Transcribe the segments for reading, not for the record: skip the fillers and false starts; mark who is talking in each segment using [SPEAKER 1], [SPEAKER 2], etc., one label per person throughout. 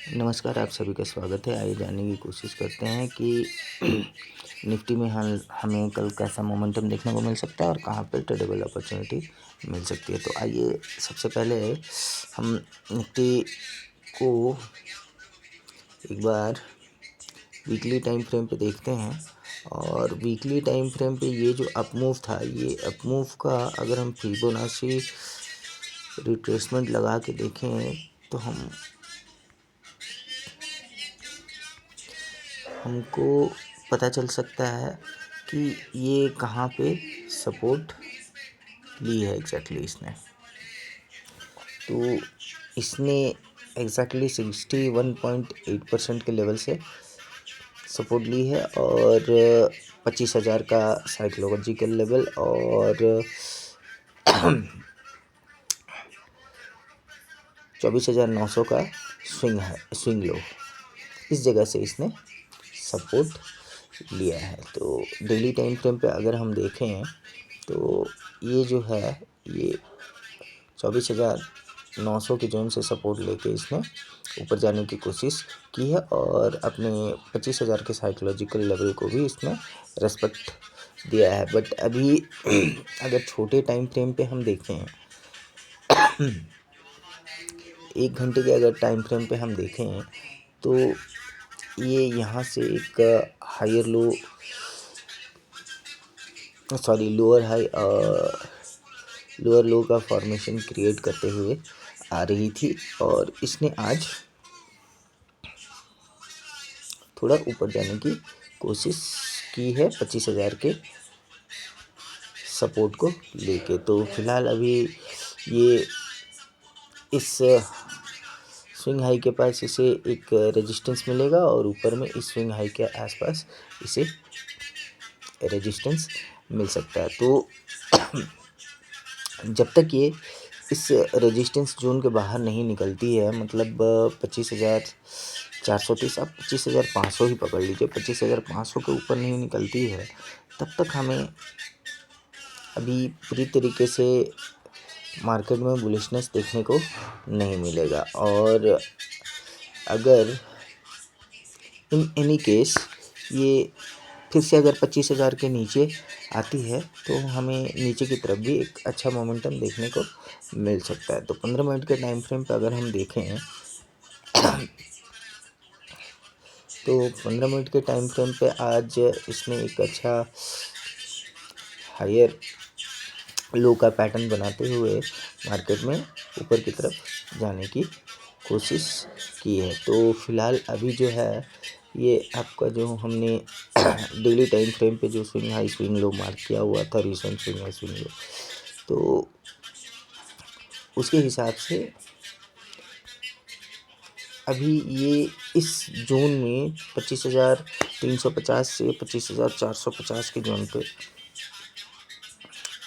[SPEAKER 1] नमस्कार, आप सभी का स्वागत है। आइए जानने की कोशिश करते हैं कि निफ्टी में हमें कल कैसा मोमेंटम देखने को मिल सकता है और कहाँ पे ट्रेडेबल अपॉर्चुनिटी मिल सकती है। तो आइए सबसे पहले हम निफ्टी को एक बार वीकली टाइम फ्रेम पे देखते हैं। और वीकली टाइम फ्रेम पे ये जो अपमूव था, ये अपमूव का अगर हम फिबोनाची रिट्रेसमेंट लगा के देखें तो हमको पता चल सकता है कि ये कहाँ पे सपोर्ट ली है एग्जैक्टली इसने। तो इसने एग्जैक्टली 61.8% के लेवल से सपोर्ट ली है और 25,000 का साइकोलॉजिकल लेवल और 24,900 का स्विंग लो, इस जगह से इसने सपोर्ट लिया है। तो डेली टाइम फ्रेम पे अगर हम देखें तो ये जो है ये 24,900 के जोन से सपोर्ट लेके इसने ऊपर जाने की कोशिश की है और अपने 25,000 के साइकोलॉजिकल लेवल को भी इसने रेस्पेक्ट दिया है। बट अभी अगर छोटे टाइम फ्रेम पे हम देखें, 1 घंटे के अगर टाइम फ्रेम पे हम देखें तो ये यहाँ से एक लोअर लो का फॉर्मेशन क्रिएट करते हुए आ रही थी और इसने आज थोड़ा ऊपर जाने की कोशिश की है 25,000 के सपोर्ट को लेके। तो फिलहाल अभी ये इस स्विंग हाई के पास इसे एक रेजिस्टेंस मिलेगा और ऊपर में इस स्विंग हाई के आसपास इसे रेजिस्टेंस मिल सकता है। तो जब तक ये इस रेजिस्टेंस जोन के बाहर नहीं निकलती है, मतलब 25,430, आप 25,500 ही पकड़ लीजिए, 25,500 के ऊपर नहीं निकलती है तब तक हमें अभी पूरी तरीके से मार्केट में बुलिशनेस देखने को नहीं मिलेगा। और अगर इन एनी केस ये फिर से अगर 25,000 के नीचे आती है तो हमें नीचे की तरफ भी एक अच्छा मोमेंटम देखने को मिल सकता है। तो 15 मिनट के टाइम फ्रेम पे अगर हम देखें तो 15 मिनट के टाइम फ्रेम पे आज इसने एक अच्छा हायर लो का पैटर्न बनाते हुए मार्केट में ऊपर की तरफ जाने की कोशिश की है। तो फिलहाल अभी जो है ये आपका जो हमने डेली टाइम फ्रेम पे जो swing high swing low mark किया हुआ था, recent swing high swing low, तो उसके हिसाब से अभी ये इस जोन में 25,350 से 25,450 के जोन पे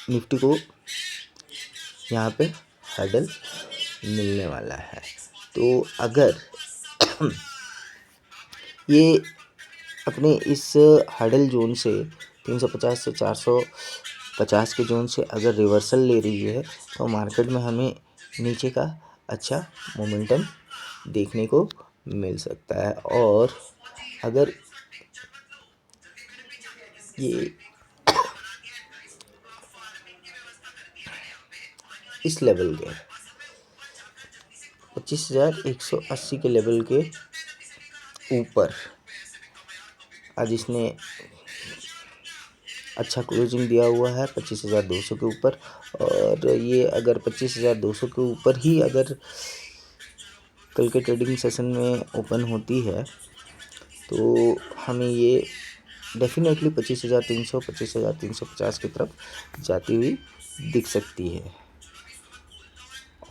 [SPEAKER 1] निफ्टी को यहाँ पे हैडल मिलने वाला है। तो अगर ये अपने इस हैडल जोन से 350 से 450 के जोन से अगर रिवर्सल ले रही है तो मार्केट में हमें नीचे का अच्छा मोमेंटम देखने को मिल सकता है। और अगर ये इस लेवल के 25,180 के लेवल के ऊपर आज इसने अच्छा क्लोजिंग दिया हुआ है 25,200 के ऊपर, और ये अगर 25,200 के ऊपर ही अगर कल के ट्रेडिंग सेशन में ओपन होती है तो हमें ये डेफिनेटली 25,300 25,350 की तरफ जाती हुई दिख सकती है।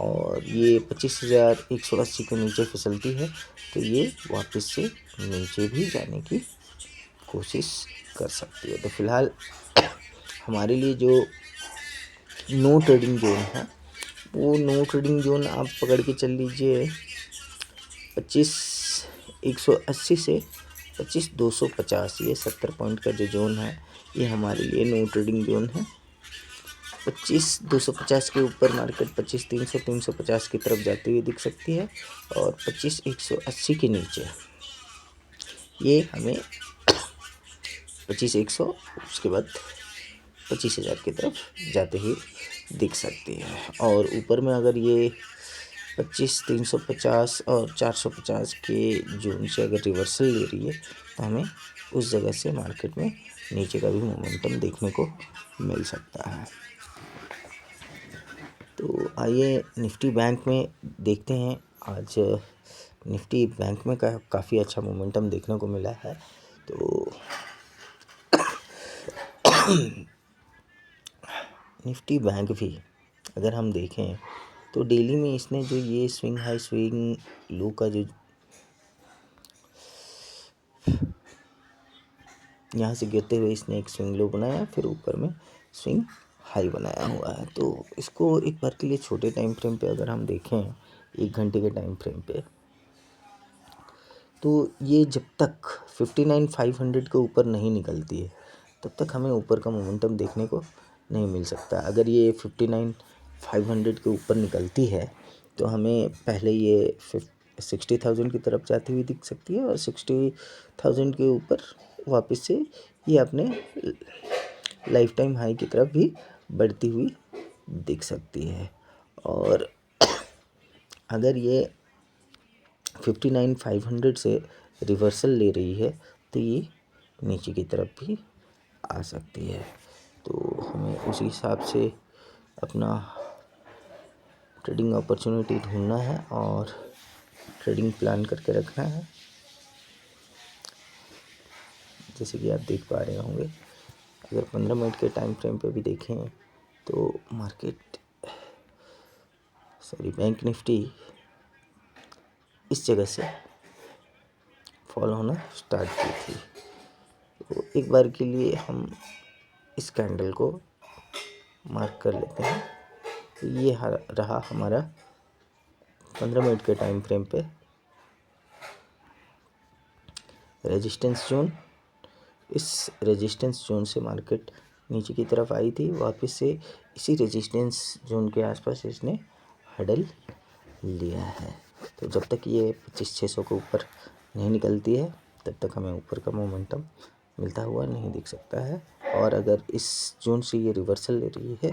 [SPEAKER 1] और ये 25,180 के नीचे फिसलती है तो ये वापस से नीचे भी जाने की कोशिश कर सकती है। तो फिलहाल हमारे लिए जो नो ट्रेडिंग जोन है वो नो ट्रेडिंग जोन आप पकड़ के चल लीजिए 25,180 से 25,250, ये 70 पॉइंट का जो जोन है ये हमारे लिए नो ट्रेडिंग जोन है। 25,250 के ऊपर मार्केट 25,300 350 की तरफ जाती हुई दिख सकती है, और 25,180 के नीचे ये हमें 25,100 उसके बाद 25,000 की तरफ जाते हुए दिख सकती है। और ऊपर में अगर ये 25,350 और 450 के जोन से अगर रिवर्सल ले रही है तो हमें उस जगह से मार्केट में नीचे का भी मोमेंटम देखने को मिल सकता है। तो आइए निफ्टी बैंक में देखते हैं। आज निफ्टी बैंक में काफ़ी अच्छा मोमेंटम देखने को मिला है। तो निफ्टी बैंक भी अगर हम देखें तो डेली में इसने जो ये स्विंग हाई स्विंग लो का जो यहाँ से गिरते हुए इसने एक स्विंग लो बनाया, फिर ऊपर में स्विंग हाई बनाया हुआ है। तो इसको एक बार के लिए छोटे टाइम फ्रेम पे अगर हम देखें 1 घंटे के टाइम फ्रेम पे, तो ये जब तक 59,500 के ऊपर नहीं निकलती है तब तक हमें ऊपर का मोमेंटम देखने को नहीं मिल सकता। अगर ये 59,500 के ऊपर निकलती है तो हमें पहले ये 60,000 की तरफ जाती हुई दिख सकती है, और 60,000 के ऊपर वापस से ये अपने लाइफ टाइम हाई की तरफ भी बढ़ती हुई दिख सकती है। और अगर ये 59,500 से रिवर्सल ले रही है तो ये नीचे की तरफ भी आ सकती है। तो हमें उसी हिसाब से अपना ट्रेडिंग अपॉर्चुनिटी ढूंढना है और ट्रेडिंग प्लान करके रखना है। जैसे कि आप देख पा रहे होंगे, अगर 15 मिनट के टाइम फ्रेम पे भी देखें तो बैंक निफ्टी इस जगह से फॉल होना स्टार्ट की थी। तो एक बार के लिए हम इस कैंडल को मार्क कर लेते हैं। तो ये रहा हमारा 15 मिनट के टाइम फ्रेम पे रेजिस्टेंस जोन। इस रेजिस्टेंस जोन से मार्केट नीचे की तरफ आई थी, वापस से इसी रेजिस्टेंस जोन के आसपास इसने हडल लिया है। तो जब तक ये 25,600 के ऊपर नहीं निकलती है तब तक हमें ऊपर का मोमेंटम मिलता हुआ नहीं दिख सकता है। और अगर इस जोन से ये रिवर्सल ले रही है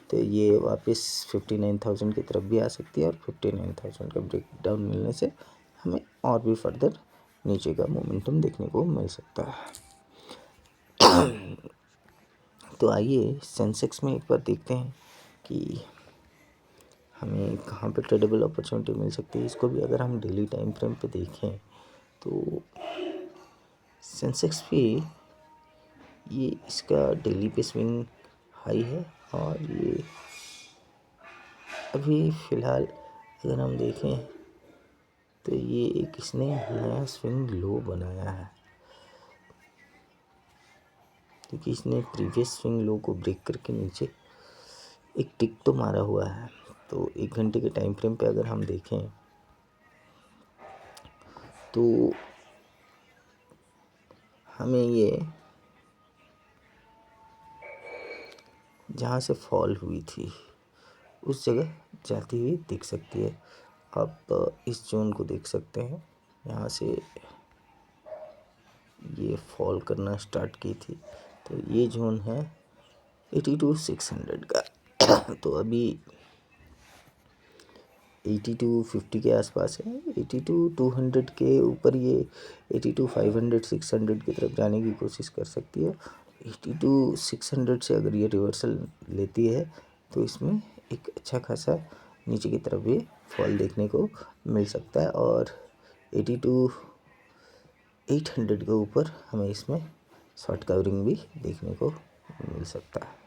[SPEAKER 1] तो ये वापस 59,000 की तरफ भी आ सकती है, और 59,000 का ब्रेक डाउन मिलने से हमें और भी फर्दर नीचे का मोमेंटम देखने को मिल सकता है। तो आइए सेंसेक्स में एक बार देखते हैं कि हमें कहाँ पे ट्रेडेबल अपॉर्चुनिटी मिल सकती है। इसको भी अगर हम डेली टाइम फ्रेम पे देखें तो सेंसेक्स भी ये इसका डेली पे स्विंग हाई है, और ये अभी फ़िलहाल अगर हम देखें तो ये एक इसने नया स्विंग लो बनाया है, क्योंकि इसने प्रीवियस स्विंग लो को ब्रेक करके नीचे एक टिक तो मारा हुआ है। तो 1 घंटे के टाइम फ्रेम पे अगर हम देखें तो हमें ये जहाँ से फॉल हुई थी उस जगह जाती हुई दिख सकती है। आप इस जोन को देख सकते हैं, यहाँ से ये फॉल करना स्टार्ट की थी। तो ये जोन है 82,600 का। तो अभी 82,50 के आसपास है। 82,200 के ऊपर ये 82,500 600 की तरफ जाने की कोशिश कर सकती है। 82,600 से अगर ये रिवर्सल लेती है तो इसमें एक अच्छा खासा नीचे की तरफ भी फॉल देखने को मिल सकता है, और 82,800 के ऊपर हमें इसमें शॉर्ट कवरिंग भी देखने को मिल सकता है।